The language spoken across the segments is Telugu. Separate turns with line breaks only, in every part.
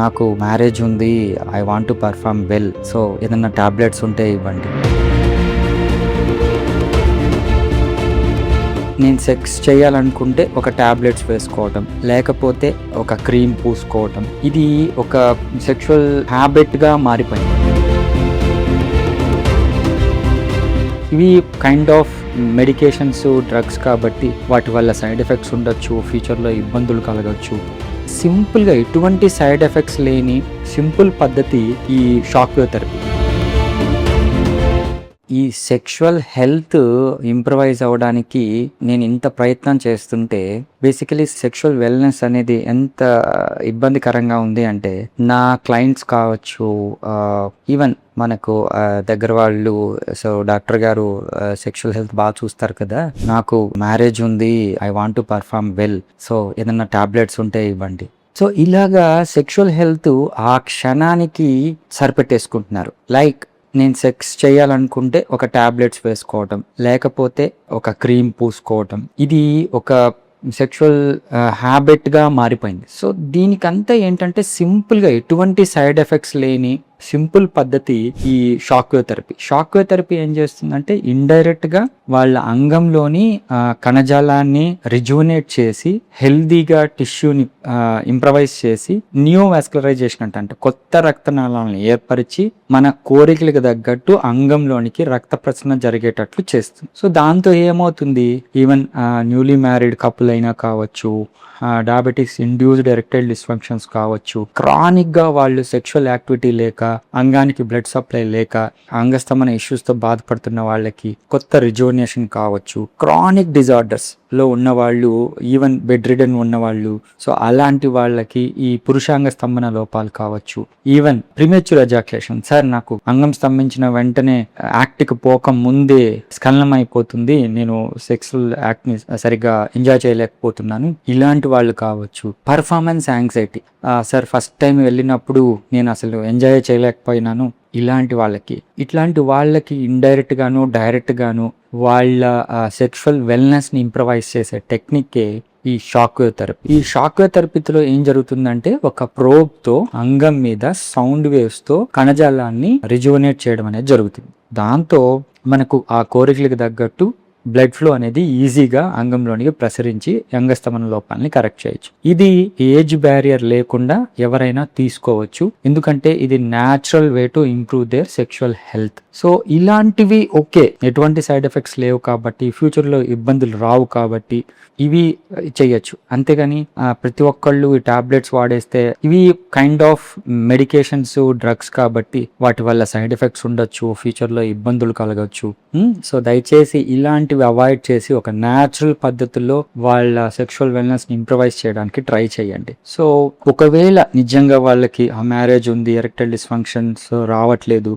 నాకు మ్యారేజ్ ఉంది, I want to perform well, so ఏదన్నా టాబ్లెట్స్ ఉంటే ఇవ్వండి. నేను సెక్స్ చేయాలనుకుంటే ఒక టాబ్లెట్స్ వేసుకోవటం, లేకపోతే ఒక క్రీమ్ పూసుకోవటం, ఇది ఒక సెక్షువల్ హ్యాబిట్గా మారిపోయింది. ఇవి కైండ్ ఆఫ్ మెడికేషన్స్, డ్రగ్స్ కాబట్టి వాటి వల్ల సైడ్ ఎఫెక్ట్స్ ఉండొచ్చు, ఫ్యూచర్లో ఇబ్బందులు కలగచ్చు. సింపుల్గా ఎటువంటి సైడ్ ఎఫెక్ట్స్ లేని సింపుల్ పద్ధతి ఈ షాక్ వేవ్ థెరపీ. ఈ సెక్షువల్ హెల్త్ ఇంప్రవైజ్ అవ్వడానికి నేను ఇంత ప్రయత్నం చేస్తుంటే బేసికలీ సెక్షువల్ వెల్నెస్ అనేది ఎంత ఇబ్బందికరంగా ఉంది అంటే, నా క్లయింట్స్ కావచ్చు, ఈవెన్ మనకు దగ్గర వాళ్ళు, సో డాక్టర్ గారు సెక్షువల్ హెల్త్ బాగా చూస్తారు కదా, నాకు మ్యారేజ్ ఉంది, I want to perform well, so ఏదన్నా టాబ్లెట్స్ ఉంటే ఇవ్వండి. సో ఇలాగా సెక్షువల్ హెల్త్ ఆ క్షణానికి సరిపెట్టేసుకుంటున్నారు. లైక్ నేను సెక్స్ చేయాలనుకుంటే ఒక టాబ్లెట్స్ వేసుకోవటం, లేకపోతే ఒక క్రీమ్ పూసుకోవటం, ఇది ఒక సెక్షువల్ హ్యాబిట్గా మారిపోయింది. సో దీనికంతా ఏంటంటే సింపుల్గా ఎటువంటి సైడ్ ఎఫెక్ట్స్ లేని సింపుల్ పద్ధతి ఈ shock wave therapy. Shock wave therapy ఏం చేస్తుందంటే ఇండైరెక్ట్గా వాళ్ళ అంగంలోని కణజాలాన్ని రిజువనేట్ చేసి, హెల్దీగా టిష్యూని ఇంప్రవైజ్ చేసి, న్యూ వాస్కులరైజేషన్ అంటే కొత్త రక్తనాళాలను ఏర్పరిచి మన కోరికలకు తగ్గట్టు అంగంలోనికి రక్త ప్రసరణ జరిగేటట్లు చేస్తుంది. సో దాంతో ఏమవుతుంది, ఈవెన్ న్యూలీ మ్యారీడ్ కపుల్ అయినా కావచ్చు, డయాబెటిక్స్ ఇండ్యూస్డ్ ఎరెక్టైల్ డిస్ఫంక్షన్స్ కావచ్చు, క్రానిక్గా వాళ్ళు సెక్షువల్ యాక్టివిటీ లేక, అంగానికి బ్లడ్ సప్లై లేక, అంగస్తమన ఇష్యూస్తో బాధపడుతున్న వాళ్ళకి కొత్త రిజువనేషన్ కావచ్చు, క్రానిక్ డిజార్డర్స్ లో ఉన్నవాళ్ళు, ఈవెన్ బెడ్ రిడన్ ఉన్నవాళ్ళు, సో అలాంటి వాళ్ళకి ఈ పురుషాంగ స్తంభన లోపాలు కావచ్చు, ఈవెన్ ప్రిమేచ్యూర్ ఎజాక్యులేషన్, సార్ నాకు అంగం స్తంభించిన వెంటనే యాక్ట్కి పోక ముందే స్ఖలనం అయిపోతుంది, నేను సెక్సువల్ యాక్ట్ని సరిగ్గా ఎంజాయ్ చేయలేకపోతున్నాను, ఇలాంటి వాళ్ళు కావచ్చు. Performance anxiety, sir first time వెళ్ళినప్పుడు నేను అసలు ఎంజాయ్ చేయలేకపోయినాను, ఇట్లాంటి వాళ్ళకి ఇండైరెక్ట్ గాను డైరెక్ట్ గాను వాళ్ళ సెక్షువల్ వెల్నెస్ని ఇంప్రవైజ్ చేసే టెక్నిక్కే ఈ షాక్ వేవ్ థెరపీ. ఈ షాక్ వేవ్ థెరపీలో ఏం జరుగుతుందంటే, ఒక ప్రోబ్తో అంగం మీద సౌండ్ వేవ్స్తో కణజాలాన్ని రిజువనేట్ చేయడం అనేది జరుగుతుంది. దాంతో మనకు ఆ కోరికలకు తగ్గట్టు బ్లడ్ ఫ్లో అనేది ఈజీగా అంగంలోనికి ప్రసరించి అంగస్తమన లోపాలని కరెక్ట్ చేయొచ్చు. ఇది ఏజ్ బ్యారియర్ లేకుండా ఎవరైనా తీసుకోవచ్చు, ఎందుకంటే ఇది natural way to improve their sexual health. So ఇలాంటివి ఓకే, ఎటువంటి సైడ్ ఎఫెక్ట్స్ లేవు కాబట్టి, ఫ్యూచర్లో ఇబ్బందులు రావు కాబట్టి ఇవి చేయొచ్చు. అంతేగాని ప్రతి ఒక్కళ్ళు ఈ టాబ్లెట్స్ వాడేస్తే, ఇవి కైండ్ ఆఫ్ మెడికేషన్స్, డ్రగ్స్ కాబట్టి వాటి వల్ల సైడ్ ఎఫెక్ట్స్ ఉండొచ్చు, ఫ్యూచర్లో ఇబ్బందులు కలగచ్చు. సో దయచేసి ఇలాంటివి అవాయిడ్ చేసి ఒక న్యాచురల్ పద్ధతుల్లో వాళ్ళ సెక్షువల్ వెల్నెస్ని ఇంప్రవైజ్ చేయడానికి ట్రై చేయండి. సో ఒకవేళ నిజంగా వాళ్ళకి ఆ మ్యారేజ్ ఉంది, ఎరెక్టైల్ డిస్ఫంక్షన్స్ రావట్లేదు,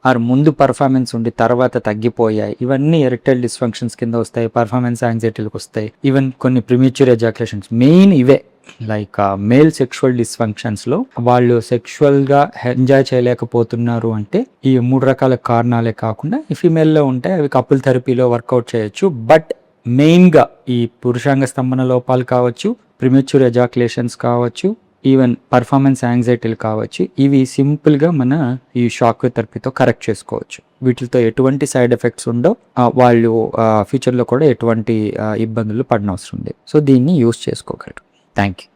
ఆర్ ముందు పర్ఫార్మెన్స్ ఉండి తర్వాత తగ్గిపోయాయి, ఇవన్నీ ఎరెక్టైల్ డిస్ఫంక్షన్స్ కింద వస్తాయి, పర్ఫార్మెన్స్ యాంగ్జైటీలకు వస్తాయి, ఈవెన్ కొన్ని ప్రిమేచ్యూర్ ఎజాక్యులేషన్స్, మెయిన్ ఇవే. లైక్ మేల్ సెక్షువల్ డిస్ఫంక్షన్స్ లో వాళ్ళు సెక్షువల్ గా ఎంజాయ్ చేయలేకపోతున్నారు అంటే ఈ 3 రకాల కారణాలే కాకుండా ఈ ఫీమేల్ లో ఉంటాయి, అవి కపుల్ థెరపీలో వర్కౌట్ చేయొచ్చు. బట్ మెయిన్ గా ఈ పురుషాంగ స్తంభన లోపాలు కావచ్చు, ప్రిమేచ్యూర్ ఎజాక్యులేషన్స్ కావచ్చు, ఈవెన్ పర్ఫార్మెన్స్ యాంగ్జైటీలు కావచ్చు, ఇవి సింపుల్ గా మన ఈ షాక్ వేవ్ థెరపీతో కరెక్ట్ చేసుకోవచ్చు. వీటితో ఎటువంటి సైడ్ ఎఫెక్ట్స్ ఉండవు, వాళ్ళు ఫ్యూచర్లో కూడా ఎటువంటి ఇబ్బందులు పడనవసరం లేదు. సో దీన్ని యూస్ చేసుకోగలరు. Thank you.